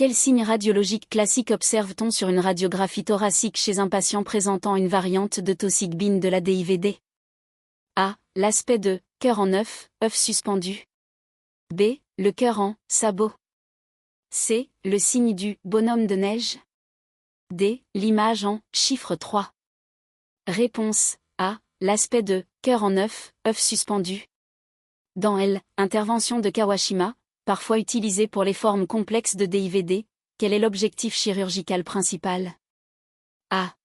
Quel signe radiologique classique observe-t-on sur une radiographie thoracique chez un patient présentant une variante de Taussig-Bine de la DIVD? A. L'aspect de cœur en œuf suspendu. B. Le cœur en sabot. C. Le signe du bonhomme de neige. D. L'image en chiffre 3. Réponse A. L'aspect de cœur en œuf suspendu. Dans L. Intervention de Kawashima, parfois utilisée pour les formes complexes de DIVD, quel est l'objectif chirurgical principal? A.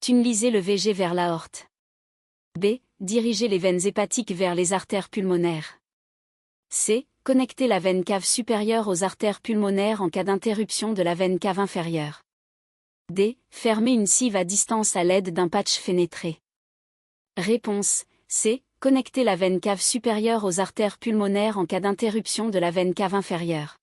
Tunneliser le VG vers l'aorte. B. Diriger les veines hépatiques vers les artères pulmonaires. C. Connecter la veine cave supérieure aux artères pulmonaires en cas d'interruption de la veine cave inférieure. D. Fermer une cive à distance à l'aide d'un patch fénétré. Réponse C. Connecter la veine cave supérieure aux artères pulmonaires en cas d'interruption de la veine cave inférieure.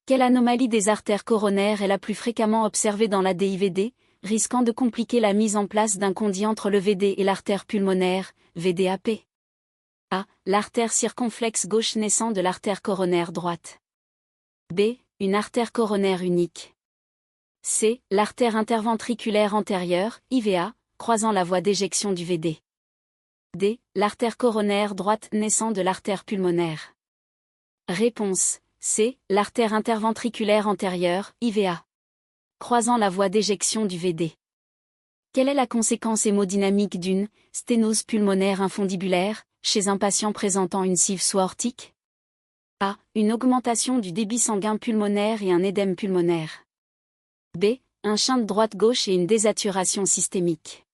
Quelle anomalie des artères coronaires est la plus fréquemment observée dans la DIVD, risquant de compliquer la mise en place d'un conduit entre le VD et l'artère pulmonaire, VDAP? A. L'artère circonflexe gauche naissant de l'artère coronaire droite. B. Une artère coronaire unique. C. L'artère interventriculaire antérieure, IVA, croisant la voie d'éjection du VD. D. L'artère coronaire droite naissant de l'artère pulmonaire. Réponse C. L'artère interventriculaire antérieure, IVA, croisant la voie d'éjection du VD. Quelle est la conséquence hémodynamique d'une sténose pulmonaire infundibulaire chez un patient présentant une cive sous-aortique? A. Une augmentation du débit sanguin pulmonaire et un édème pulmonaire. B. Un shunt droite-gauche et une désaturation systémique.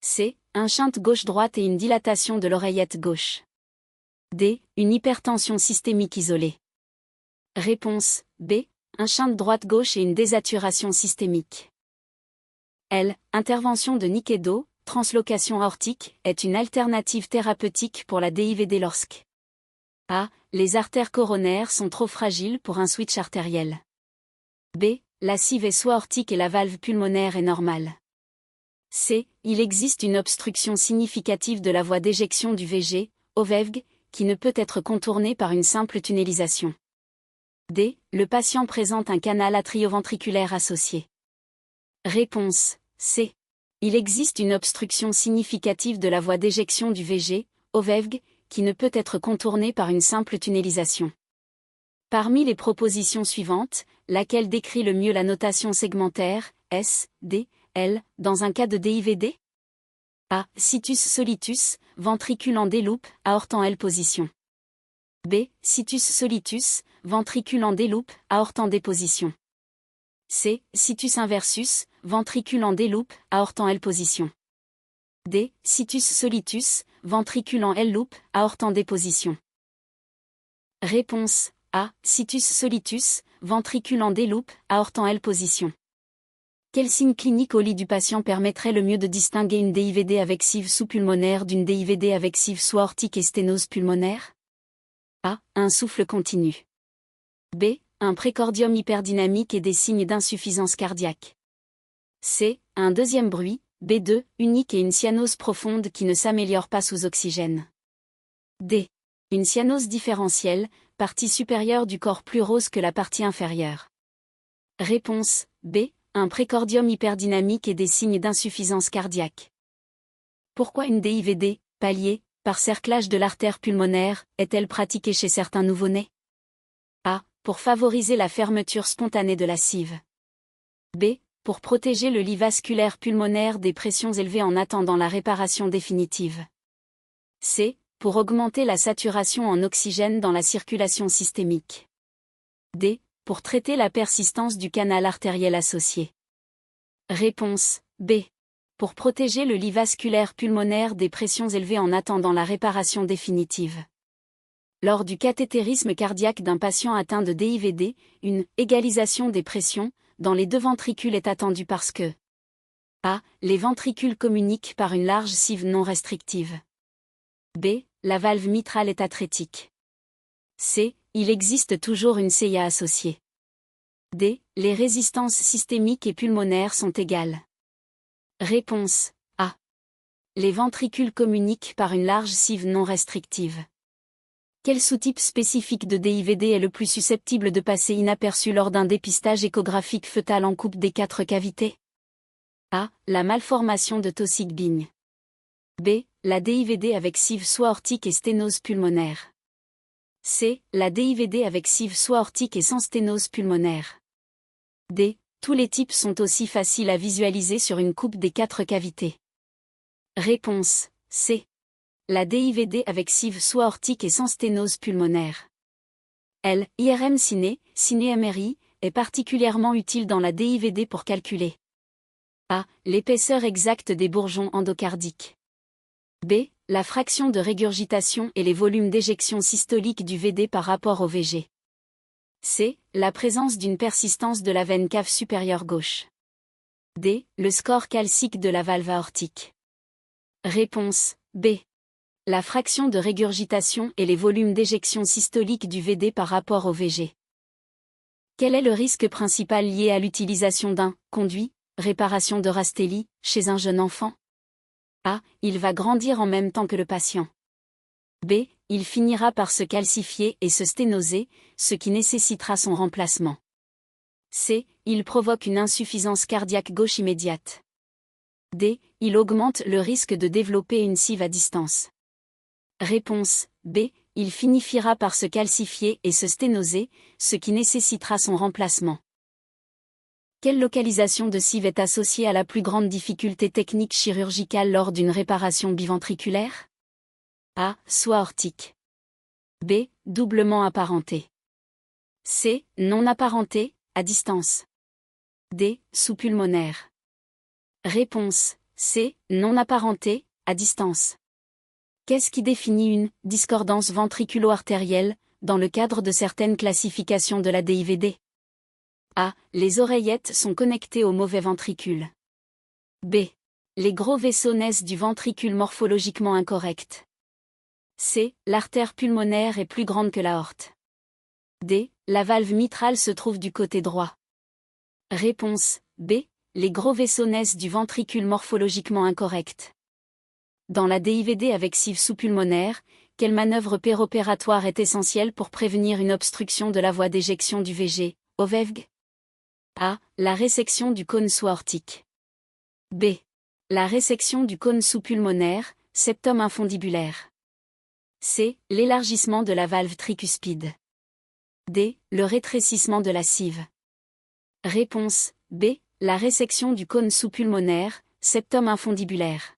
C. Un shunt gauche-droite et une dilatation de l'oreillette gauche. D. Une hypertension systémique isolée. Réponse B. Un shunt droite-gauche et une désaturation systémique. L. Intervention de Nikedo, translocation aortique, est une alternative thérapeutique pour la DIVD lorsque A. Les artères coronaires sont trop fragiles pour un switch artériel. B. La cive est sous-aortique et la valve pulmonaire est normale. C. Il existe une obstruction significative de la voie d'éjection du VG, OVEG, qui ne peut être contournée par une simple tunnelisation. D. Le patient présente un canal atrioventriculaire associé. Réponse C. Il existe une obstruction significative de la voie d'éjection du VG, OVEG, qui ne peut être contournée par une simple tunnelisation. Parmi les propositions suivantes, laquelle décrit le mieux la notation segmentaire, S, D, L, dans un cas de DIVD? A. Situs solitus, ventricule en D-loop, aorte en L position. B. Situs solitus, ventricule en D-loop, aorte en D position. C. Situs inversus, ventricule en D-loop, aorte en L position. D. Situs solitus, ventricule en L-loop, aorte en D position. Réponse A. Situs solitus, ventricule en D-loop, aorte en L position. Quel signe clinique au lit du patient permettrait le mieux de distinguer une DIVD avec cive sous-pulmonaire d'une DIVD avec cive sous-aortique et sténose pulmonaire? A. Un souffle continu. B. Un précordium hyperdynamique et des signes d'insuffisance cardiaque. C. Un deuxième bruit, B2, unique et une cyanose profonde qui ne s'améliore pas sous oxygène. D. Une cyanose différentielle, partie supérieure du corps plus rose que la partie inférieure. Réponse B. Un précordium hyperdynamique et des signes d'insuffisance cardiaque. Pourquoi une DIVD, palliée, par cerclage de l'artère pulmonaire, est-elle pratiquée chez certains nouveau-nés? A. Pour favoriser la fermeture spontanée de la cive. B. Pour protéger le lit vasculaire pulmonaire des pressions élevées en attendant la réparation définitive. C. Pour augmenter la saturation en oxygène dans la circulation systémique. D. Pour traiter la persistance du canal artériel associé. Réponse B. Pour protéger le lit vasculaire pulmonaire des pressions élevées en attendant la réparation définitive. Lors du cathétérisme cardiaque d'un patient atteint de DIVD, une égalisation des pressions dans les deux ventricules est attendue parce que A. Les ventricules communiquent par une large cive non restrictive. B. La valve mitrale est atrétique. C. Il existe toujours une CIA associée. D. Les résistances systémiques et pulmonaires sont égales. Réponse A. Les ventricules communiquent par une large cive non restrictive. Quel sous-type spécifique de DIVD est le plus susceptible de passer inaperçu lors d'un dépistage échographique fœtal en coupe des 4 cavités? A. La malformation de Taussig-Bing. B. La DIVD avec cive soit aortique et sténose pulmonaire. C. La DIVD avec cive soit aortique et sans sténose pulmonaire. D. Tous les types sont aussi faciles à visualiser sur une coupe des 4 cavités. Réponse C. La DIVD avec cive soit aortique et sans sténose pulmonaire. L. IRM ciné-MRI, est particulièrement utile dans la DIVD pour calculer A. L'épaisseur exacte des bourgeons endocardiques. B. La fraction de régurgitation et les volumes d'éjection systolique du VD par rapport au VG. C. La présence d'une persistance de la veine cave supérieure gauche. D. Le score calcique de la valve aortique. Réponse B. La fraction de régurgitation et les volumes d'éjection systolique du VD par rapport au VG. Quel est le risque principal lié à l'utilisation d'un conduit, réparation de Rastelli, chez un jeune enfant? A. Il va grandir en même temps que le patient. B. Il finira par se calcifier et se sténoser, ce qui nécessitera son remplacement. C. Il provoque une insuffisance cardiaque gauche immédiate. D. Il augmente le risque de développer une cive à distance. Réponse B. Il finira par se calcifier et se sténoser, ce qui nécessitera son remplacement. Quelle localisation de cive est associée à la plus grande difficulté technique chirurgicale lors d'une réparation biventriculaire? A. Soit aortique. B. Doublement apparenté. C. Non apparenté, à distance. D. Sous-pulmonaire. Réponse C. Non apparenté, à distance. Qu'est-ce qui définit une discordance ventriculo-artérielle dans le cadre de certaines classifications de la DIVD? A. Les oreillettes sont connectées au mauvais ventricule. B. Les gros vaisseaux naissent du ventricule morphologiquement incorrect. C. L'artère pulmonaire est plus grande que l'aorte. D. La valve mitrale se trouve du côté droit. Réponse B. Les gros vaisseaux naissent du ventricule morphologiquement incorrect. Dans la DIVD avec cive sous-pulmonaire, quelle manœuvre péropératoire est essentielle pour prévenir une obstruction de la voie d'éjection du VG, OVEG? A. La résection du cône sous-aortique. B. La résection du cône sous-pulmonaire, septum infundibulaire. C. L'élargissement de la valve tricuspide. D. Le rétrécissement de la cive. Réponse B. La résection du cône sous-pulmonaire, septum infundibulaire.